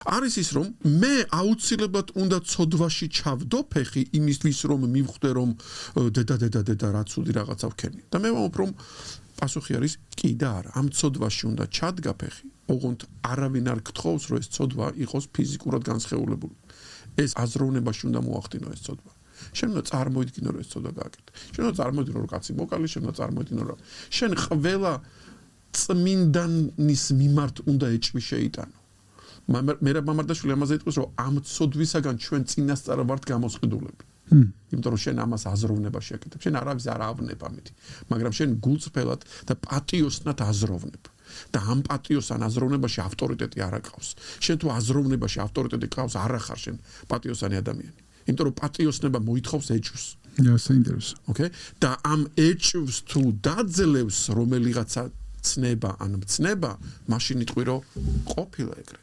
არის ის რომ მე აუცილებლად უნდა ცოდვაში ჩავდო ფეხი იმისთვის რომ მივხვდე რომ დედა რაცული რაღაცა ვქენი და მე ვამბობ რომ პასუხი არის კი და არა ამ ცოდვაში უნდა ჩადგა ფეხი ოღონდ არავინ არ გთხოვს რომ ეს ცოდვა იყოს ფიზიკურად განსხეულებული ეს აზროვნებაში უნდა მოახდინო ეს ცოდვა შენ უნდა წარმოიდგინო რომ ეს ცოდვა გააკეთე შენ უნდა წარმოიდგინო რომ კაცი მოკალი შენ უნდა წარმოიდგინო რომ შენ ყველა წმინდანის მიმართ უნდა ეჭვი შეიტანო მერაბ მამარდაშვილი ამაზე იტყვის რომ ამ ცოდვისაგან ჩვენ წინასწარ ვართ გამოსყიდულები იმიტომ რომ შენ ამას აზროვნებაში აკეთებ შენ არავის არ ავნებ ამით მაგრამ შენ გულწრფელად და პატიოსნად აზროვნებ და ამ პატიოსან აზროვნებაში ავტორიტეტი არ აკავს შენ თუ აზროვნებაში ავტორიტეტი ყავს არ ახარ შენ პატიოსანი ადამიანი იმიტომ რომ პატიოსნება მოითხოვს ეჭვს საინტერესო ოკეი და ამ ეჭვს თუ დაძლევს რომელიღაცა ცნება ან მცნება მაშინ იტყვი რომ ყოფილა ეგრე